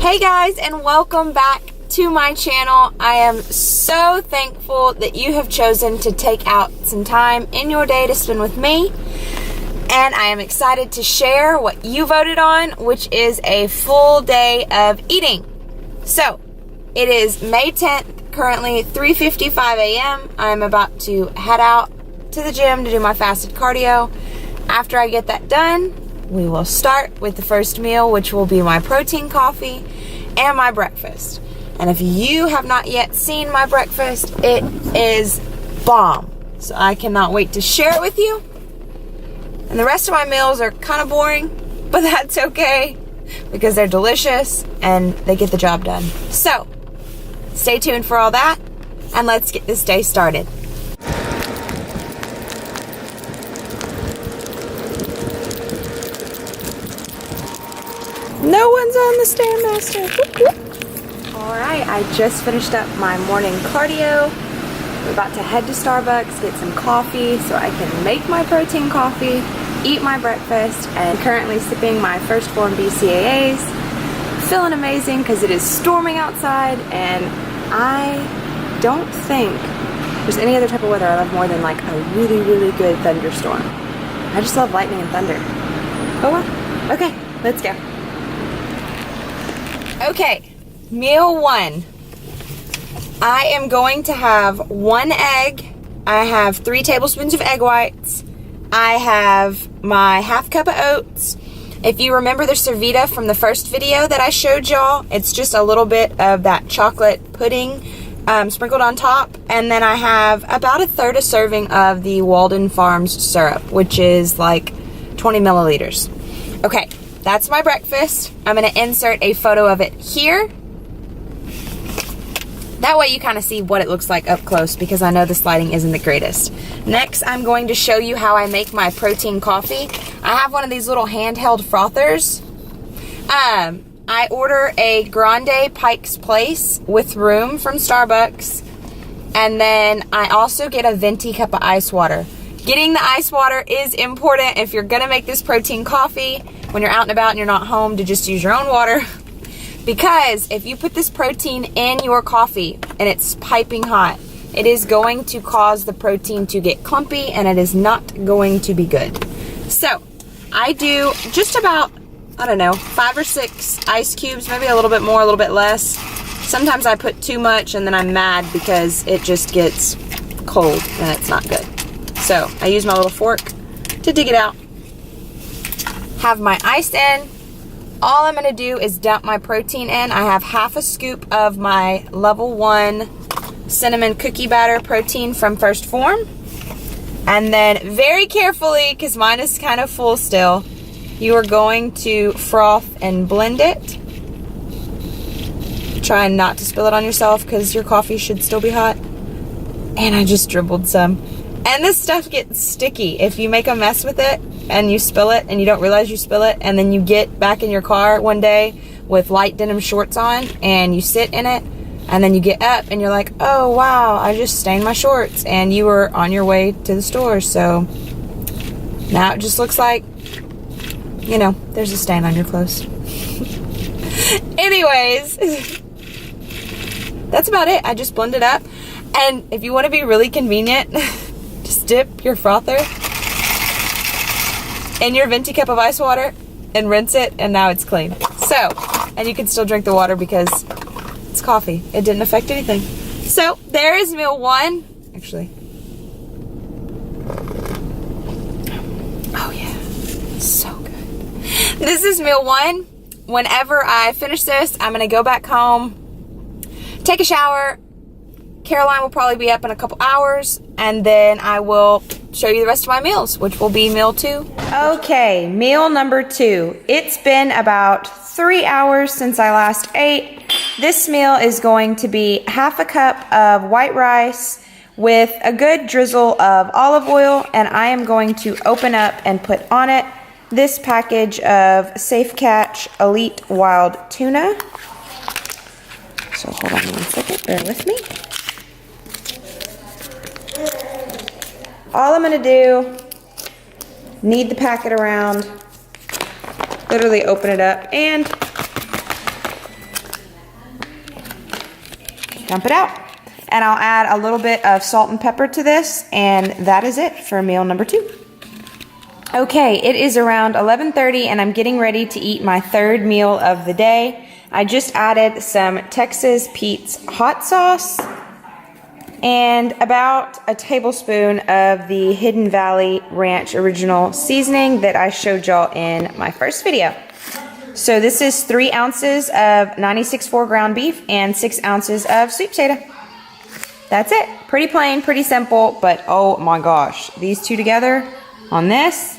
Hey guys, and welcome back to my channel. I am so thankful that you have chosen to take out some time in your day to spend with me, and I am excited to share what you voted on, which is a full day of eating. So it is May 10th, currently 3:55 a.m. I'm about to head out to the gym to do my fasted cardio. After I get that done, we will start with the first meal, which will be my protein coffee and my breakfast. And if you have not yet seen my breakfast, it is bomb. So I cannot wait to share it with you. And the rest of my meals are kind of boring, but that's okay because they're delicious and they get the job done. So stay tuned for all that, and let's get this day started. No one's on the Stairmaster. Alright, I just finished up my morning cardio. I'm about to head to Starbucks, get some coffee so I can make my protein coffee, eat my breakfast, and currently sipping my first form BCAAs. Feeling amazing because it is storming outside, and I don't think there's any other type of weather I love more than like a really, really good thunderstorm. I just love lightning and thunder. Oh well. Okay, let's go. Okay, meal one. I am going to have 1 egg. I have 3 tablespoons of egg whites. I have my half cup of oats. If you remember the Cervita from the first video that I showed y'all, it's just a little bit of that chocolate pudding sprinkled on top. And then I have about 1/3 a serving of the Walden Farms syrup, which is like 20 milliliters. Okay. That's my breakfast. I'm going to insert a photo of it here. That way you kind of see what it looks like up close, because I know this lighting isn't the greatest. Next, I'm going to show you how I make my protein coffee. I have one of these little handheld frothers. I order a Grande Pike's Place with room from Starbucks. And then I also get a venti cup of ice water. Getting the ice water is important if you're going to make this protein coffee when you're out and about and you're not home, to just use your own water. Because if you put this protein in your coffee and it's piping hot, it is going to cause the protein to get clumpy, and it is not going to be good. So I do just about, I don't know, 5 or 6 ice cubes, maybe a little bit more, a little bit less. Sometimes I put too much and then I'm mad because it just gets cold and it's not good. So I use my little fork to dig it out. Have my ice in. All I'm going to do is dump my protein in. I have half a scoop of my level 1 cinnamon cookie batter protein from First Form. And then very carefully, because mine is kind of full still, you are going to froth and blend it. Trying not to spill it on yourself because your coffee should still be hot. And I just dribbled some. And this stuff gets sticky if you make a mess with it and you spill it and you don't realize you spill it, and then you get back in your car one day with light denim shorts on and you sit in it, and then you get up and you're like, oh wow, I just stained my shorts, and you were on your way to the store. So now it just looks like, you know, there's a stain on your clothes. Anyways, that's about it. I just blend it up. And if you want to be really convenient, just dip your frother in your venti cup of ice water and rinse it, and now it's clean. So, and you can still drink the water because it's coffee. It didn't affect anything. So, there is meal 1. Actually. Oh yeah, so good. This is meal 1. Whenever I finish this, I'm gonna go back home, take a shower. Caroline will probably be up in a couple hours, and then I will show you the rest of my meals, which will be meal 2. Okay, meal number 2. It's been about 3 hours since I last ate. This meal is going to be half a cup of white rice with a good drizzle of olive oil, and I am going to open up and put on it this package of Safe Catch Elite Wild Tuna. So hold on 1 second, bear with me. All I'm going to do, knead the packet around, literally open it up, and dump it out. And I'll add a little bit of salt and pepper to this, and that is it for meal number 2. Okay, it is around 11:30 and I'm getting ready to eat my 3rd meal of the day. I just added some Texas Pete's hot sauce and about a tablespoon of the Hidden Valley Ranch original seasoning that I showed y'all in my first video. So this is 3 ounces of 96.4 ground beef and 6 ounces of sweet potato. That's it. Pretty plain, pretty simple, but oh my gosh, these two together on this,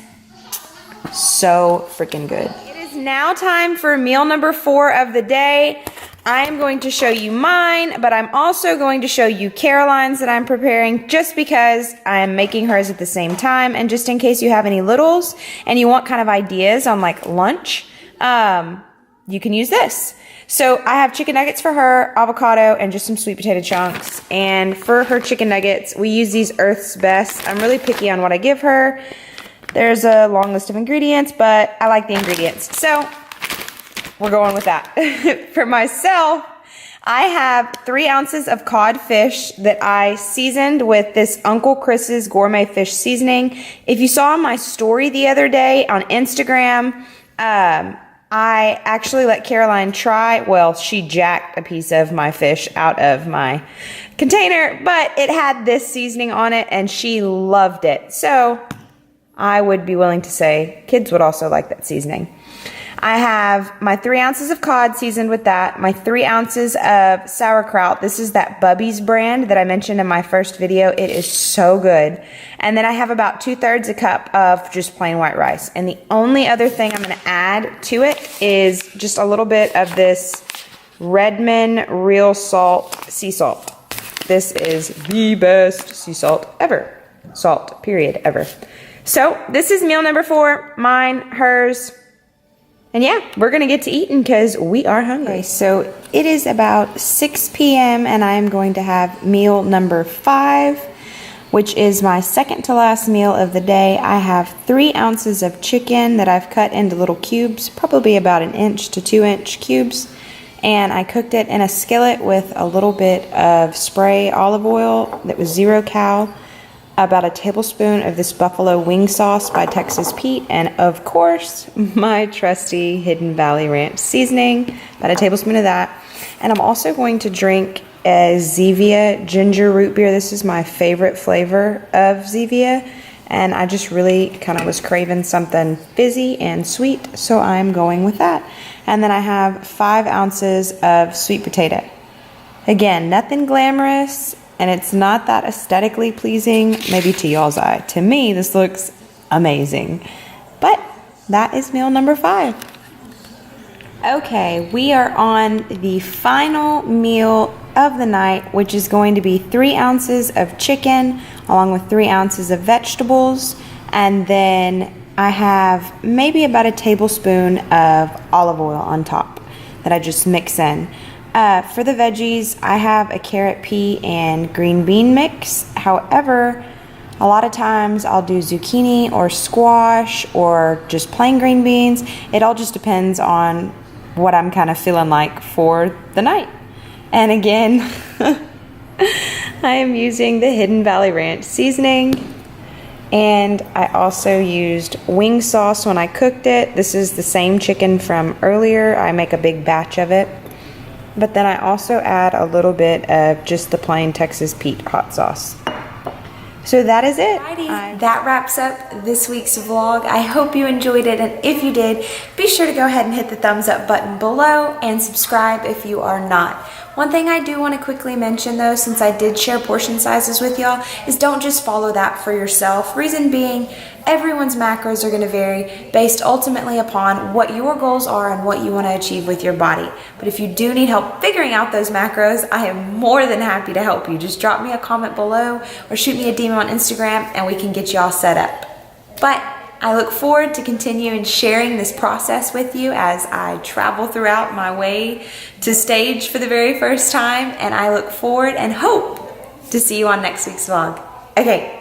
so freaking good. It is now time for meal number 4 of the day. I am going to show you mine, but I'm also going to show you Caroline's that I'm preparing just because I'm making hers at the same time, and just in case you have any littles and you want kind of ideas on like lunch, you can use this. So I have chicken nuggets for her, avocado, and just some sweet potato chunks. And for her chicken nuggets, we use these Earth's Best. I'm really picky on what I give her. There's a long list of ingredients, but I like the ingredients. So we're going with that. For myself, I have 3 ounces of cod fish that I seasoned with this Uncle Chris's gourmet fish seasoning. If you saw my story the other day on Instagram, I actually let Caroline try, well, she jacked a piece of my fish out of my container, but it had this seasoning on it and she loved it. So I would be willing to say kids would also like that seasoning. I have my 3 ounces of cod seasoned with that, my 3 ounces of sauerkraut. This is that Bubby's brand that I mentioned in my first video. It is so good. And then I have about 2/3 a cup of just plain white rice. And the only other thing I'm going to add to it is just a little bit of this Redmond Real Salt sea salt. This is the best sea salt ever. Salt, period, ever. So this is meal number 4, mine, hers. And yeah, we're gonna get to eating because we are hungry. Okay, so it is about 6 p.m. and I am going to have meal number 5, which is my second to last meal of the day. I have 3 ounces of chicken that I've cut into little cubes, probably about 1 inch to 2 inch cubes. And I cooked it in a skillet with a little bit of spray olive oil that was 0 cal, about a tablespoon of this buffalo wing sauce by Texas Pete, and of course my trusty Hidden Valley Ranch seasoning, about a tablespoon of that. And I'm also going to drink a Zevia ginger root beer. This is my favorite flavor of Zevia, and I just really kind of was craving something fizzy and sweet, so I'm going with that. And then I have 5 ounces of sweet potato. Again, nothing glamorous, and it's not that aesthetically pleasing, maybe to y'all's eye. To me, this looks amazing. But that is meal number 5. Okay, we are on the final meal of the night, which is going to be 3 ounces of chicken, along with 3 ounces of vegetables. And then I have maybe about a tablespoon of olive oil on top that I just mix in. For the veggies, I have a carrot, pea, and green bean mix. However, a lot of times I'll do zucchini or squash or just plain green beans. It all just depends on what I'm kind of feeling like for the night. And again, I am using the Hidden Valley Ranch seasoning. And I also used wing sauce when I cooked it. This is the same chicken from earlier. I make a big batch of it. But then I also add a little bit of just the plain Texas Pete hot sauce. So that is it. That wraps up this week's vlog. I hope you enjoyed it, and if you did, be sure to go ahead and hit the thumbs up button below and subscribe if you are not. One thing I do want to quickly mention though, since I did share portion sizes with y'all, is don't just follow that for yourself. Reason being, everyone's macros are going to vary based ultimately upon what your goals are and what you want to achieve with your body. But if you do need help figuring out those macros, I am more than happy to help you. Just drop me a comment below or shoot me a DM on Instagram and we can get you all set up. But I look forward to continuing sharing this process with you as I travel throughout my way to stage for the very first time, and I look forward and hope to see you on next week's vlog. Okay,